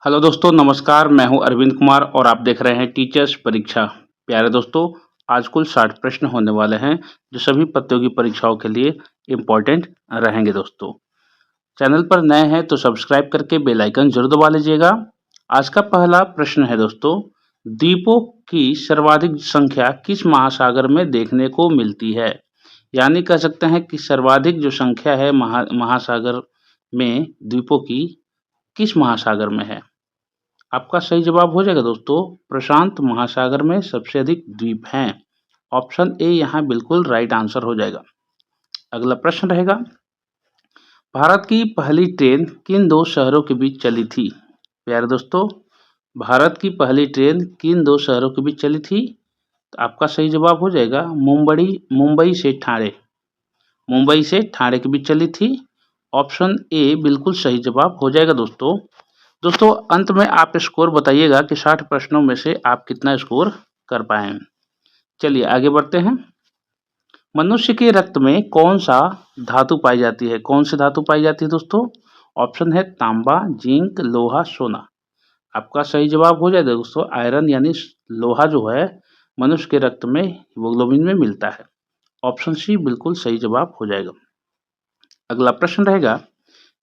Hello दोस्तों, नमस्कार। मैं हूं अरविंद कुमार और आप देख रहे हैं टीचर्स परीक्षा। प्यारे दोस्तों, आज कुल 60 प्रश्न होने वाले हैं जो सभी प्रतियोगी परीक्षाओं के लिए इम्पोर्टेंट रहेंगे दोस्तों। चैनल पर नए हैं तो सब्सक्राइब करके बेल आइकन जरूर दबा लीजिएगा। आज का पहला प्रश्न है दोस्तों, द्वीपों की सर्वाधिक संख्या किस महासागर में देखने को मिलती है? यानी कह सकते हैं कि सर्वाधिक जो संख्या है महासागर में द्वीपों की किस महासागर में है? आपका सही जवाब हो जाएगा दोस्तों, प्रशांत महासागर में सबसे अधिक द्वीप हैं। ऑप्शन ए यहाँ बिल्कुल राइट आंसर हो जाएगा। अगला प्रश्न रहेगा, भारत की पहली ट्रेन किन दो शहरों के बीच चली थी? प्यारे दोस्तों, भारत की पहली ट्रेन किन दो शहरों के बीच चली थी? तो आपका सही जवाब हो जाएगा मुंबई से ठाणे। मुंबई से ठाणे के बीच चली थी। ऑप्शन ए बिल्कुल सही जवाब हो जाएगा दोस्तों। दोस्तों, अंत में आप स्कोर बताइएगा कि 60 प्रश्नों में से आप कितना स्कोर कर पाए। चलिए आगे बढ़ते हैं। मनुष्य के रक्त में कौन सा धातु पाई जाती है? कौन सी धातु पाई जाती है दोस्तों? ऑप्शन है तांबा, जिंक, लोहा, सोना। आपका सही जवाब हो जाएगा दोस्तों, आयरन यानी लोहा जो है मनुष्य के रक्त में हीमोग्लोबिन में मिलता है। ऑप्शन सी बिल्कुल सही जवाब हो जाएगा। अगला प्रश्न रहेगा,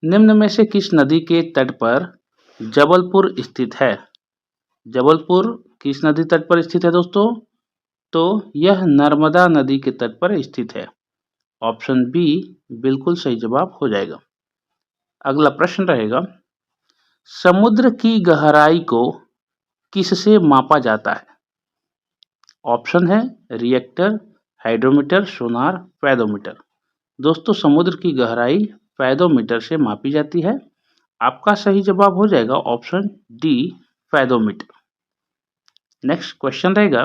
निम्न में से किस नदी के तट पर जबलपुर स्थित है? जबलपुर किस नदी तट पर स्थित है दोस्तों? तो यह नर्मदा नदी के तट पर स्थित है। ऑप्शन बी बिल्कुल सही जवाब हो जाएगा। अगला प्रश्न रहेगा, समुद्र की गहराई को किससे मापा जाता है? ऑप्शन है रिएक्टर, हाइड्रोमीटर, सोनार, पैडोमीटर। दोस्तों, समुद्र की गहराई पैडोमीटर से मापी जाती है। आपका सही जवाब हो जाएगा option D, pedometer. Next question रहेगा,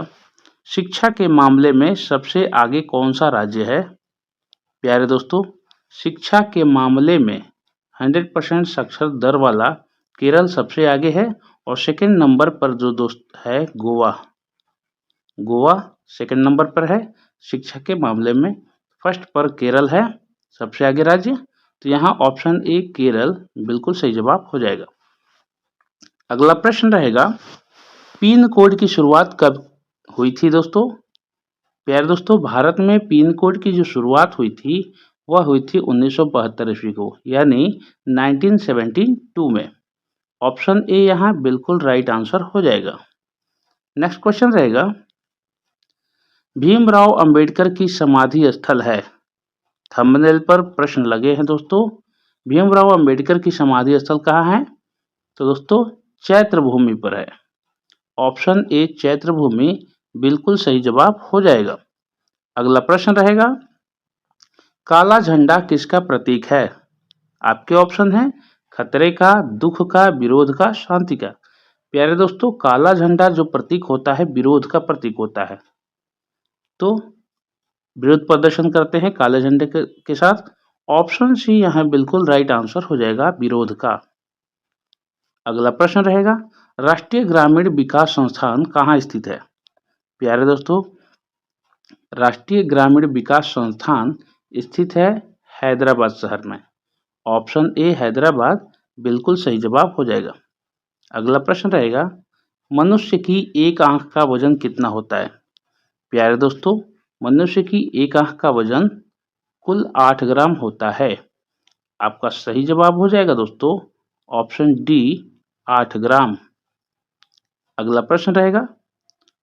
शिक्षा के मामले में सबसे आगे कौन सा राज्य है? प्यारे दोस्तों, शिक्षा के मामले में 100% साक्षर दर वाला केरल सबसे आगे है और सेकंड नंबर पर जो दोस्त है गोवा। गोवा सेकंड नंबर पर है शिक्षा के मामले में। फर्स्ट पर केरल है सबसे आगे राज्य। तो यहाँ ऑप्शन ए केरल बिल्कुल सही जवाब हो जाएगा। अगला प्रश्न रहेगा, पिन कोड की शुरुआत कब हुई थी दोस्तों? प्यारे दोस्तों, भारत में पिन कोड की जो शुरुआत हुई थी वह हुई थी 1972 ईस्वी को, यानी 1972 में। ऑप्शन ए यहाँ बिल्कुल राइट आंसर हो जाएगा। नेक्स्ट क्वेश्चन रहेगा, भीमराव अंबेडकर की समाधि स्थल है? थंबनेल पर प्रश्न लगे हैं दोस्तों। भीमराव अंबेडकर की समाधि स्थल कहाँ है? तो दोस्तों, चैत्र भूमि पर है। ऑप्शन ए चैत्र भूमि बिल्कुल सही जवाब हो जाएगा। अगला प्रश्न रहेगा, काला झंडा किसका प्रतीक है? आपके ऑप्शन है खतरे का, दुख का, विरोध का, शांति का। प्यारे दोस्तों, काला झंडा जो प्रतीक होता है विरोध का प्रतीक होता है। तो विरोध प्रदर्शन करते हैं काले झंडे के साथ। ऑप्शन सी यहाँ बिल्कुल राइट आंसर हो जाएगा, विरोध का। अगला प्रश्न रहेगा, राष्ट्रीय ग्रामीण विकास संस्थान कहाँ स्थित है? प्यारे दोस्तों, राष्ट्रीय ग्रामीण विकास संस्थान स्थित है हैदराबाद शहर में। ऑप्शन ए हैदराबाद बिल्कुल सही जवाब हो जाएगा। अगला प्रश्न रहेगा, मनुष्य की एक आंख का वजन कितना होता है? प्यारे दोस्तों, मनुष्य की एक आंख का वजन कुल 8 ग्राम होता है। आपका सही जवाब हो जाएगा दोस्तों, ऑप्शन डी, 8 ग्राम। अगला प्रश्न रहेगा,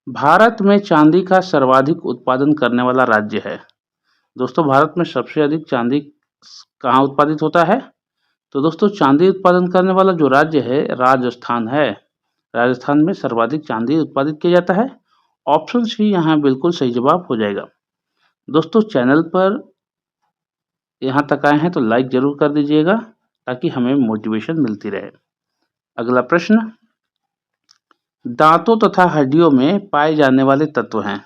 भारत में चांदी का सर्वाधिक उत्पादन करने वाला राज्य है? दोस्तों, भारत में सबसे अधिक चांदी कहाँ उत्पादित होता है? तो दोस्तों, चांदी उत्पादन करने वाला जो राज्य है राजस्थान है। राजस्थान में सर्वाधिक चांदी उत्पादित किया जाता है। ऑप्शन सी यहाँ बिल्कुल सही जवाब हो जाएगा। दोस्तों, चैनल पर यहाँ तक आए हैं तो लाइक जरूर कर दीजिएगा ताकि हमें मोटिवेशन मिलती रहे। अगला प्रश्न, दांतों तथा हड्डियों में पाए जाने वाले तत्व हैं?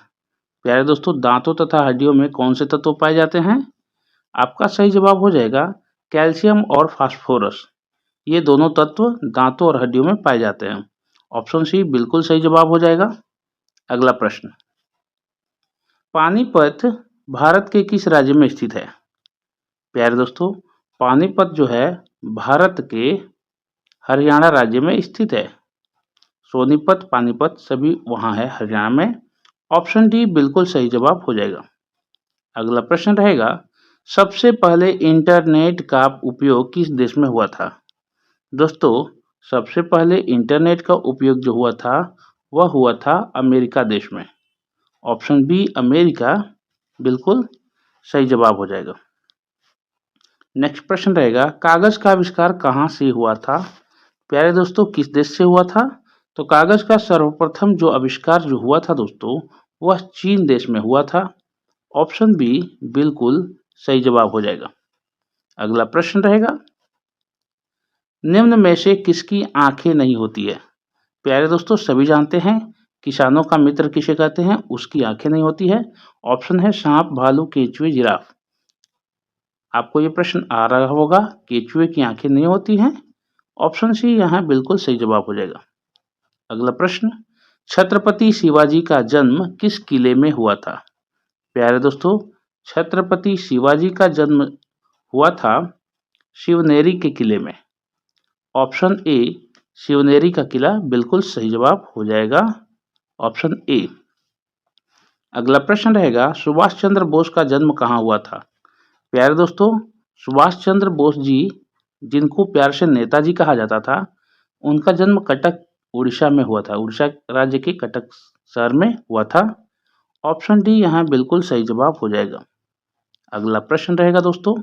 प्यारे दोस्तों, दांतों तथा हड्डियों में कौन से तत्व पाए जाते हैं? आपका सही जवाब हो जाएगा कैल्शियम और फास्फोरस। ये दोनों तत्व दांतों और हड्डियों में पाए जाते हैं। ऑप्शन सी बिल्कुल सही जवाब हो जाएगा। अगला प्रश्न, पानीपत भारत के किस राज्य में स्थित है? प्यारे दोस्तों, पानीपत जो है भारत के हरियाणा राज्य में स्थित है। सोनीपत, पानीपत सभी वहाँ है हरियाणा में। ऑप्शन डी बिल्कुल सही जवाब हो जाएगा। अगला प्रश्न रहेगा, सबसे पहले इंटरनेट का उपयोग किस देश में हुआ था? दोस्तों, सबसे पहले इंटरनेट का उपयोग जो हुआ था वह हुआ था अमेरिका देश में। ऑप्शन बी अमेरिका बिल्कुल सही जवाब हो जाएगा। नेक्स्ट प्रश्न रहेगा, कागज का आविष्कार कहाँ से हुआ था? प्यारे दोस्तों, किस देश से हुआ था? तो कागज का सर्वप्रथम जो आविष्कार जो हुआ था दोस्तों, वह चीन देश में हुआ था। ऑप्शन बी बिल्कुल सही जवाब हो जाएगा। अगला प्रश्न रहेगा, निम्न में से किसकी आंखें नहीं होती है? प्यारे दोस्तों, सभी जानते हैं किसानों का मित्र किसे कहते हैं, उसकी आंखें नहीं होती है। ऑप्शन है सांप, भालू, केंचुए, जिराफ। आपको ये प्रश्न आ रहा होगा, केंचुए की आंखें नहीं होती हैं। ऑप्शन सी यहाँ बिल्कुल सही जवाब हो जाएगा। अगला प्रश्न, छत्रपति शिवाजी का जन्म किस किले में हुआ था? प्यारे दोस्तों, छत्रपति शिवाजी का जन्म हुआ था शिवनेरी के किले में। ऑप्शन ए शिवनेरी का किला बिल्कुल सही जवाब हो जाएगा। Option A. अगला प्रश्न रहेगा, सुभाष चंद्र बोस का जन्म कहाँ हुआ था? प्यारे दोस्तों, सुभाष चंद्र बोस जी, जिनको प्यार से नेताजी कहा जाता था, उनका जन्म कटक उड़ीसा में हुआ था। उड़ीसा राज्य के कटक शहर में हुआ था। ऑप्शन डी यहाँ बिल्कुल सही जवाब हो जाएगा। अगला प्रश्न रहेगा दोस्तों,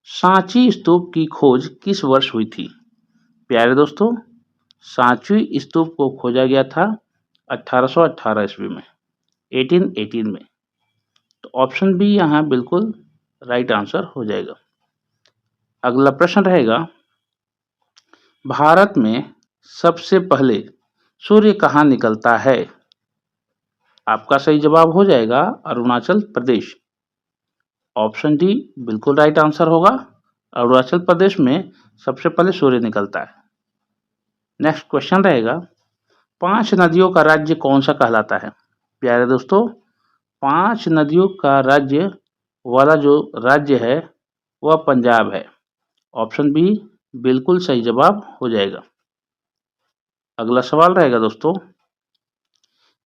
सांची स्तूप की खोज किस वर्ष हुई थी? प्यारे दोस्तों, सांची स्तूप को खोजा गया था 1818 ईस्वी में, 1818 में। तो ऑप्शन बी यहाँ बिल्कुल राइट आंसर हो जाएगा। अगला प्रश्न रहेगा, भारत में सबसे पहले सूर्य कहाँ निकलता है? आपका सही जवाब हो जाएगा अरुणाचल प्रदेश। ऑप्शन डी बिल्कुल राइट आंसर होगा। अरुणाचल प्रदेश में सबसे पहले सूर्य निकलता है। नेक्स्ट क्वेश्चन रहेगा, 5 नदियों का राज्य कौन सा कहलाता है? प्यारे दोस्तों, 5 नदियों का राज्य वाला जो राज्य है वह पंजाब है। ऑप्शन बी बिल्कुल सही जवाब हो जाएगा। अगला सवाल रहेगा दोस्तों,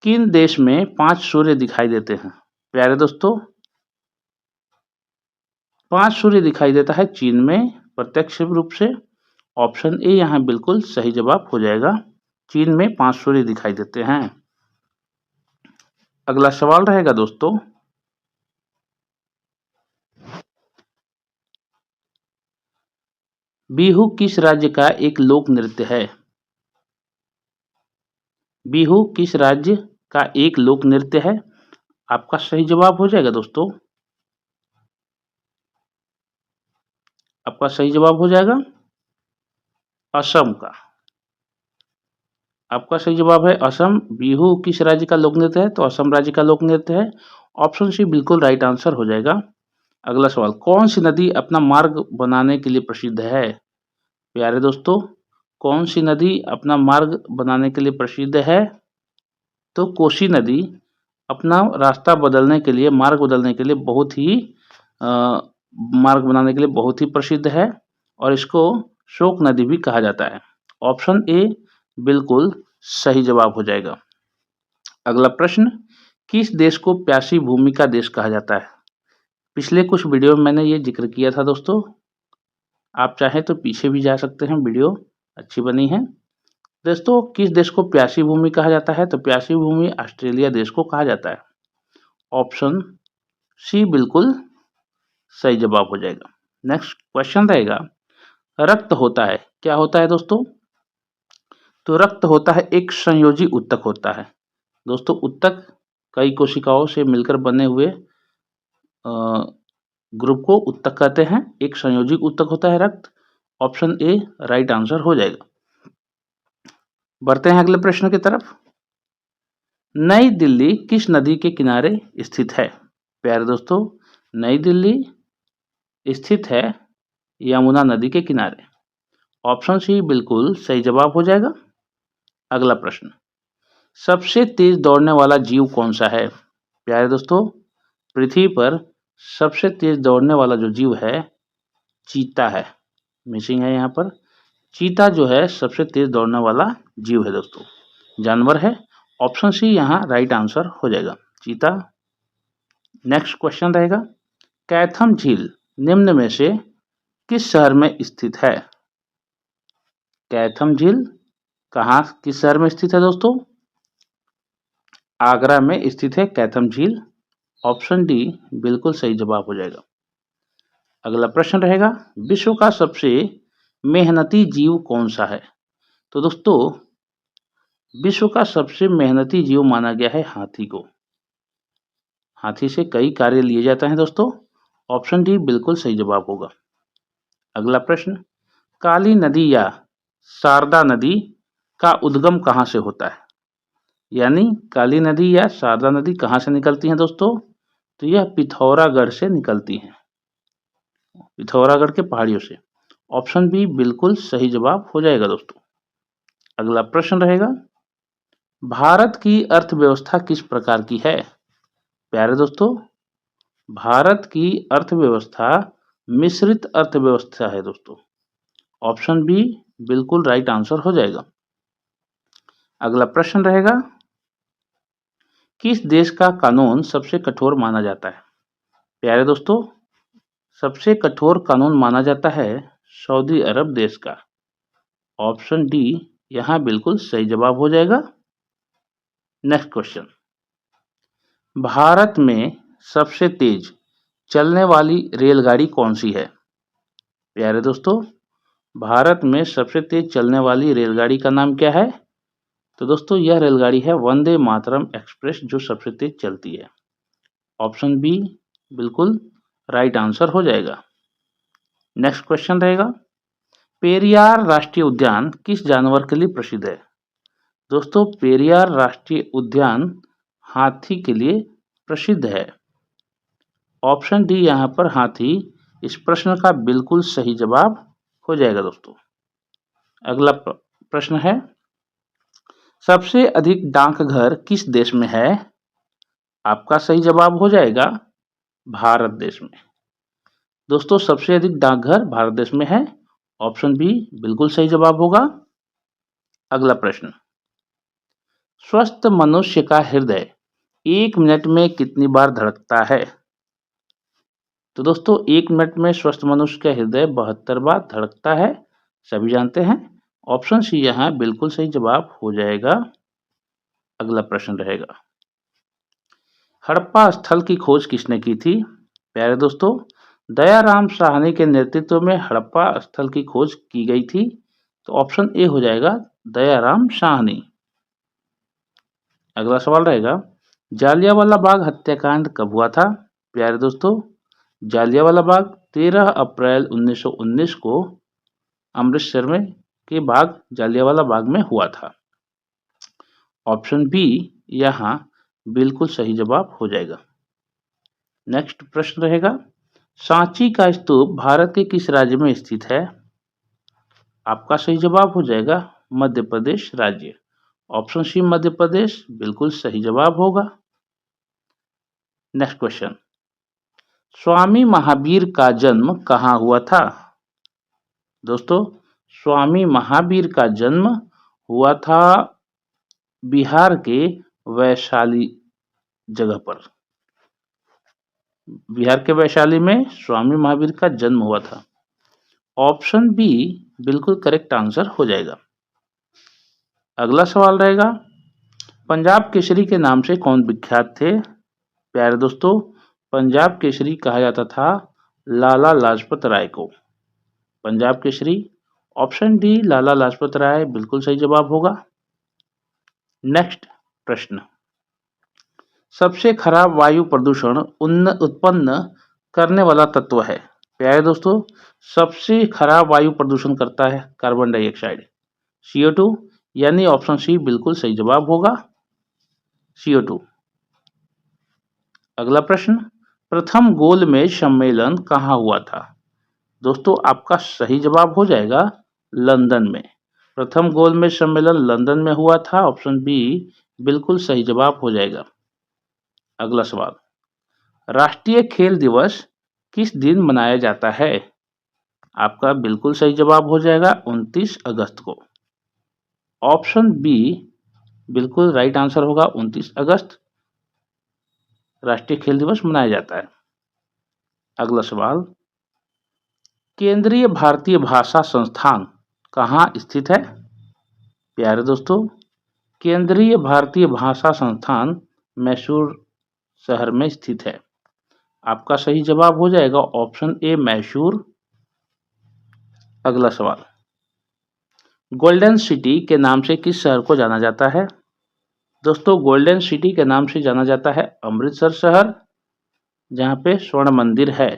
किन देश में 5 सूर्य दिखाई देते हैं? प्यारे दोस्तों, 5 सूर्य दिखाई देता है चीन में प्रत्यक्ष रूप से। ऑप्शन ए यहाँ बिल्कुल सही जवाब हो जाएगा। चीन में 5 सूर्य दिखाई देते हैं। अगला सवाल रहेगा दोस्तों, बिहू किस राज्य का एक लोक नृत्य है? बिहू किस राज्य का एक लोक नृत्य है? आपका सही जवाब हो जाएगा दोस्तों। आपका सही जवाब हो जाएगा असम का। आपका सही जवाब है असम। बिहू किस राज्य का लोक नृत्य है? तो असम राज्य का लोक नृत्य है। ऑप्शन सी बिल्कुल राइट आंसर हो जाएगा। अगला सवाल, कौन सी नदी अपना मार्ग बनाने के लिए प्रसिद्ध है? प्यारे दोस्तों, कौन सी नदी अपना मार्ग बनाने के लिए प्रसिद्ध है? तो कोसी नदी अपना रास्ता बदलने के लिए, मार्ग बदलने के लिए बहुत ही मार्ग बनाने के लिए बहुत ही प्रसिद्ध है और इसको शोक नदी भी कहा जाता है। ऑप्शन ए बिल्कुल सही जवाब हो जाएगा। अगला प्रश्न, किस देश को प्यासी भूमि का देश कहा जाता है? पिछले कुछ वीडियो में मैंने ये जिक्र किया था दोस्तों, आप चाहें तो पीछे भी जा सकते हैं, वीडियो अच्छी बनी है। दोस्तों, किस देश को प्यासी भूमि कहा जाता है? तो प्यासी भूमि ऑस्ट्रेलिया देश को कहा जाता है। ऑप्शन सी बिल्कुल सही जवाब हो जाएगा। नेक्स्ट क्वेश्चन रहेगा, रक्त होता है, क्या होता है दोस्तों? तो रक्त होता है एक संयोजी ऊतक होता है। दोस्तों, ऊतक कई कोशिकाओं से मिलकर बने हुए ग्रुप को ऊतक कहते हैं। एक संयोजी ऊतक होता है रक्त। ऑप्शन ए राइट आंसर हो जाएगा। बढ़ते हैं अगले प्रश्न की तरफ। नई दिल्ली किस नदी के किनारे स्थित है? प्यारे दोस्तों, नई दिल्ली स्थित है यमुना नदी के किनारे। ऑप्शन सी बिल्कुल सही जवाब हो जाएगा। अगला प्रश्न, सबसे तेज दौड़ने वाला जीव कौन सा है? प्यारे दोस्तों, पृथ्वी पर सबसे तेज दौड़ने वाला जो जीव है चीता है। मिसिंग है यहाँ पर। चीता जो है सबसे तेज दौड़ने वाला जीव है दोस्तों, जानवर है। ऑप्शन सी यहाँ राइट आंसर हो जाएगा, चीता। नेक्स्ट क्वेश्चन रहेगा, कैथम झील निम्न में से किस शहर में स्थित है? कैथम झील कहाँ किस शहर में स्थित है दोस्तों? आगरा में स्थित है कैथम झील। ऑप्शन डी बिल्कुल सही जवाब हो जाएगा। अगला प्रश्न रहेगा, विश्व का सबसे मेहनती जीव कौन सा है? तो दोस्तों विश्व का सबसे मेहनती जीव माना गया है हाथी को। हाथी से कई कार्य लिए जाते हैं दोस्तों। ऑप्शन डी बिल्कुल सही जवाब होगा। अगला प्रश्न, काली नदी या शारदा नदी का उद्गम कहाँ से होता है? यानी काली नदी या शारदा नदी कहाँ से निकलती हैं दोस्तों? तो यह पिथौरागढ़ से निकलती हैं, पिथौरागढ़ के पहाड़ियों से। ऑप्शन बी बिल्कुल सही जवाब हो जाएगा दोस्तों। अगला प्रश्न रहेगा, भारत की अर्थव्यवस्था किस प्रकार की है? प्यारे दोस्तों भारत की अर्थव्यवस्था मिश्रित अर्थव्यवस्था है दोस्तों। ऑप्शन बी बिल्कुल राइट आंसर हो जाएगा। अगला प्रश्न रहेगा, किस देश का कानून सबसे कठोर माना जाता है? प्यारे दोस्तों सबसे कठोर कानून माना जाता है सऊदी अरब देश का। ऑप्शन डी यहां बिल्कुल सही जवाब हो जाएगा। नेक्स्ट क्वेश्चन, भारत में सबसे तेज चलने वाली रेलगाड़ी कौन सी है? प्यारे दोस्तों भारत में सबसे तेज चलने वाली रेलगाड़ी का नाम क्या है? तो दोस्तों यह रेलगाड़ी है वंदे मातरम एक्सप्रेस, जो सबसे तेज चलती है। ऑप्शन बी बिल्कुल राइट आंसर हो जाएगा। नेक्स्ट क्वेश्चन रहेगा, पेरियार राष्ट्रीय उद्यान किस जानवर के लिए प्रसिद्ध है? दोस्तों पेरियार राष्ट्रीय उद्यान हाथी के लिए प्रसिद्ध है। ऑप्शन डी यहाँ पर हाथी इस प्रश्न का बिल्कुल सही जवाब हो जाएगा दोस्तों। अगला प्रश्न है, सबसे अधिक डाकघर किस देश में है? आपका सही जवाब हो जाएगा भारत देश में। दोस्तों सबसे अधिक डाकघर भारत देश में है। ऑप्शन बी बिल्कुल सही जवाब होगा। अगला प्रश्न, स्वस्थ मनुष्य का हृदय 1 मिनट में कितनी बार धड़कता है? तो दोस्तों 1 मिनट में स्वस्थ मनुष्य का हृदय 72 बार धड़कता है, सभी जानते हैं। ऑप्शन सी यहाँ बिल्कुल सही जवाब हो जाएगा। अगला प्रश्न रहेगा, हड़प्पा स्थल की खोज किसने की थी? प्यारे दोस्तों दयाराम साहनी के नेतृत्व में हड़प्पा स्थल की खोज की गई थी। तो ऑप्शन ए हो जाएगा दयाराम साहनी। अगला सवाल रहेगा, जालियांवाला बाग हत्याकांड कब हुआ था? प्यारे दोस्तों जालियांवाला बाग 13 अप्रैल 1919 को अमृतसर में के बाग जालियांवाला बाग में हुआ था। ऑप्शन बी यहाँ बिल्कुल सही जवाब हो जाएगा। नेक्स्ट प्रश्न रहेगा, सांची का स्तूप भारत के किस राज्य में स्थित है? आपका सही जवाब हो जाएगा मध्य प्रदेश राज्य। ऑप्शन सी मध्य प्रदेश बिल्कुल सही जवाब होगा। नेक्स्ट क्वेश्चन, स्वामी महावीर का जन्म कहाँ हुआ था? दोस्तों स्वामी महावीर का जन्म हुआ था बिहार के वैशाली जगह पर। बिहार के वैशाली में स्वामी महावीर का जन्म हुआ था। ऑप्शन बी बिल्कुल करेक्ट आंसर हो जाएगा। अगला सवाल रहेगा, पंजाब केसरी के नाम से कौन विख्यात थे? प्यारे दोस्तों पंजाब केसरी कहा जाता था लाला लाजपत राय को। पंजाब केसरी। ऑप्शन डी लाला लाजपत राय बिल्कुल सही जवाब होगा। नेक्स्ट प्रश्न, सबसे खराब वायु प्रदूषण उत्पन्न करने वाला तत्व है? प्यारे दोस्तों सबसे खराब वायु प्रदूषण करता है कार्बन डाइऑक्साइड, CO2। यानी ऑप्शन सी बिल्कुल सही जवाब होगा, CO2। अगला प्रश्न, प्रथम गोलमेज सम्मेलन कहाँ हुआ था? दोस्तों आपका सही जवाब हो जाएगा लंदन में। प्रथम गोलमेज सम्मेलन लंदन में हुआ था। ऑप्शन बी बिल्कुल सही जवाब हो जाएगा। अगला सवाल, राष्ट्रीय खेल दिवस किस दिन मनाया जाता है? आपका बिल्कुल सही जवाब हो जाएगा 29 अगस्त को। ऑप्शन बी बिल्कुल राइट आंसर होगा। 29 अगस्त राष्ट्रीय खेल दिवस मनाया जाता है। अगला सवाल, केंद्रीय भारतीय भाषा संस्थान कहाँ स्थित है? प्यारे दोस्तों, केंद्रीय भारतीय भाषा संस्थान मैसूर शहर में स्थित है। आपका सही जवाब हो जाएगा ऑप्शन ए मैसूर। अगला सवाल, गोल्डन सिटी के नाम से किस शहर को जाना जाता है? दोस्तों, गोल्डन सिटी के नाम से जाना जाता है अमृतसर शहर, जहां पे स्वर्ण मंदिर है।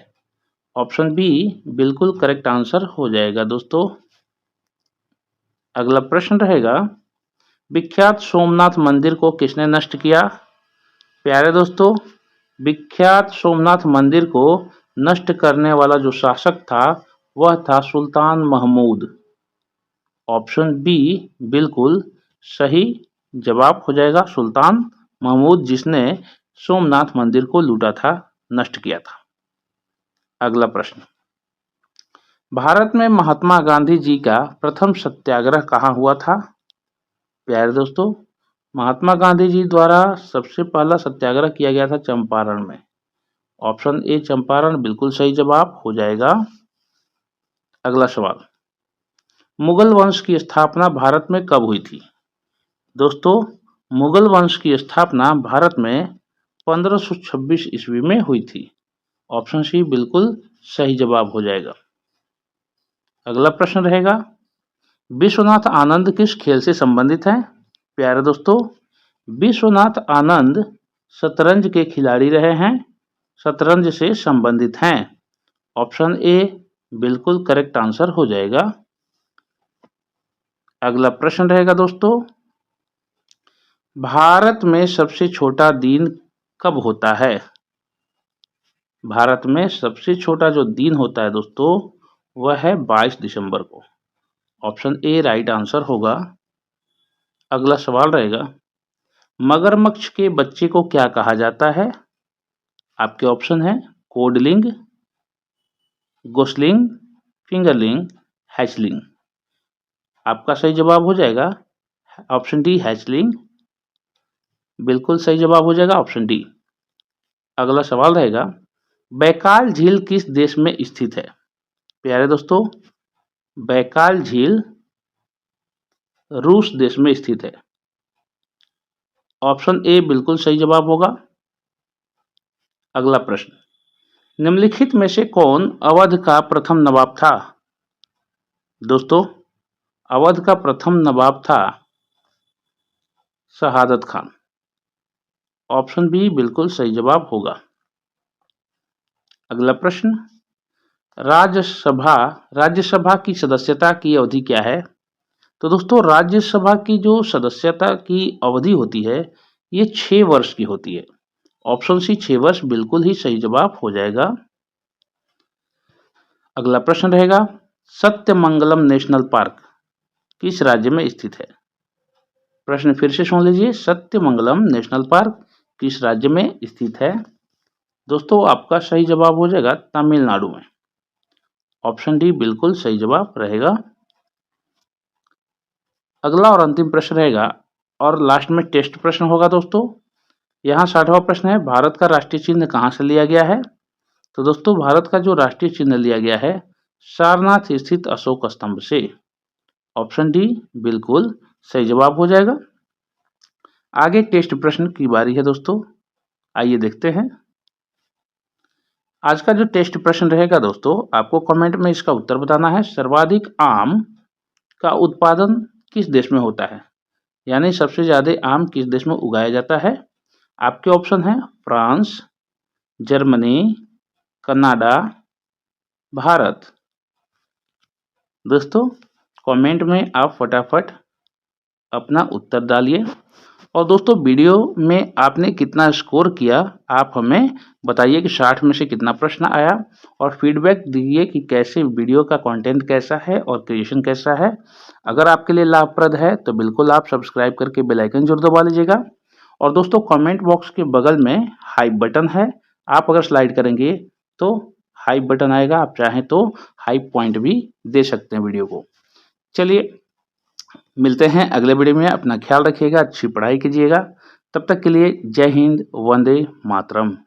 ऑप्शन बी बिल्कुल करेक्ट आंसर हो जाएगा दोस्तों। अगला प्रश्न रहेगा, विख्यात सोमनाथ मंदिर को किसने नष्ट किया? प्यारे दोस्तों, विख्यात सोमनाथ मंदिर को नष्ट करने वाला जो शासक था वह था सुल्तान महमूद। ऑप्शन बी बिल्कुल सही जवाब हो जाएगा, सुल्तान महमूद, जिसने सोमनाथ मंदिर को लूटा था, नष्ट किया था। अगला प्रश्न, भारत में महात्मा गांधी जी का प्रथम सत्याग्रह कहाँ हुआ था? प्यारे दोस्तों, महात्मा गांधी जी द्वारा सबसे पहला सत्याग्रह किया गया था चंपारण में। ऑप्शन ए चंपारण बिल्कुल सही जवाब हो जाएगा। अगला सवाल, मुगल वंश की स्थापना भारत में कब हुई थी? दोस्तों, मुगल वंश की स्थापना भारत में 1526 ईस्वी में हुई थी। ऑप्शन सी बिल्कुल सही जवाब हो जाएगा। अगला प्रश्न रहेगा, विश्वनाथ आनंद किस खेल से संबंधित हैं? प्यारे दोस्तों, विश्वनाथ आनंद शतरंज के खिलाड़ी रहे हैं, शतरंज से संबंधित हैं। ऑप्शन ए बिल्कुल करेक्ट आंसर हो जाएगा। अगला प्रश्न रहेगा दोस्तों, भारत में सबसे छोटा दिन कब होता है? भारत में सबसे छोटा जो दिन होता है दोस्तों वह है 22 दिसंबर को। ऑप्शन ए राइट आंसर होगा। अगला सवाल रहेगा, मगरमच्छ के बच्चे को क्या कहा जाता है? आपके ऑप्शन है कोडलिंग, गोसलिंग, फिंगरलिंग, हैचलिंग। आपका सही जवाब हो जाएगा ऑप्शन डी हैचलिंग। बिल्कुल सही जवाब हो जाएगा ऑप्शन डी। अगला सवाल रहेगा, बैकाल झील किस देश में स्थित है? प्यारे दोस्तों, बैकाल झील रूस देश में स्थित है। ऑप्शन ए बिल्कुल सही जवाब होगा। अगला प्रश्न, निम्नलिखित में से कौन अवध का प्रथम नवाब था? दोस्तों, अवध का प्रथम नवाब था शहादत खान। ऑप्शन बी बिल्कुल सही जवाब होगा। अगला प्रश्न, राज्यसभा की सदस्यता की अवधि क्या है? तो दोस्तों, राज्यसभा की जो सदस्यता की अवधि होती है ये 6 वर्ष की होती है। ऑप्शन सी 6 वर्ष बिल्कुल ही सही जवाब हो जाएगा। अगला प्रश्न रहेगा, सत्यमंगलम नेशनल पार्क किस राज्य में स्थित है? प्रश्न फिर से सुन लीजिए, सत्यमंगलम नेशनल पार्क किस राज्य में स्थित है? दोस्तों, आपका सही जवाब हो जाएगा तमिलनाडु में। ऑप्शन डी बिल्कुल सही जवाब रहेगा। अगला और अंतिम प्रश्न रहेगा और लास्ट में टेस्ट प्रश्न होगा दोस्तों। यहाँ 60वां प्रश्न है, भारत का राष्ट्रीय चिन्ह कहाँ से लिया गया है? तो दोस्तों, भारत का जो राष्ट्रीय चिन्ह लिया गया है सारनाथ स्थित अशोक स्तंभ से। ऑप्शन डी बिल्कुल सही जवाब हो जाएगा। आगे टेस्ट प्रश्न की बारी है दोस्तों, आइए देखते हैं। आज का जो टेस्ट प्रश्न रहेगा दोस्तों, आपको कमेंट में इसका उत्तर बताना है। सर्वाधिक आम का उत्पादन किस देश में होता है? यानी सबसे ज्यादा आम किस देश में उगाया जाता है? आपके ऑप्शन है फ्रांस, जर्मनी, कनाडा, भारत। दोस्तों, कमेंट में आप फटाफट अपना उत्तर डालिए और दोस्तों वीडियो में आपने कितना स्कोर किया आप हमें बताइए कि 60 में से कितना प्रश्न आया और फीडबैक दीजिए कि कैसे वीडियो का कंटेंट कैसा है और क्रिएशन कैसा है। अगर आपके लिए लाभप्रद है तो बिल्कुल आप सब्सक्राइब करके बेल आइकन जरूर दबा लीजिएगा। और दोस्तों, कमेंट बॉक्स के बगल में हाई बटन है, आप अगर स्लाइड करेंगे तो हाई बटन आएगा, आप चाहें तो हाई पॉइंट भी दे सकते हैं वीडियो को। चलिए मिलते हैं अगले वीडियो में, अपना ख्याल रखिएगा, अच्छी पढ़ाई कीजिएगा। तब तक के लिए जय हिंद, वंदे मातरम।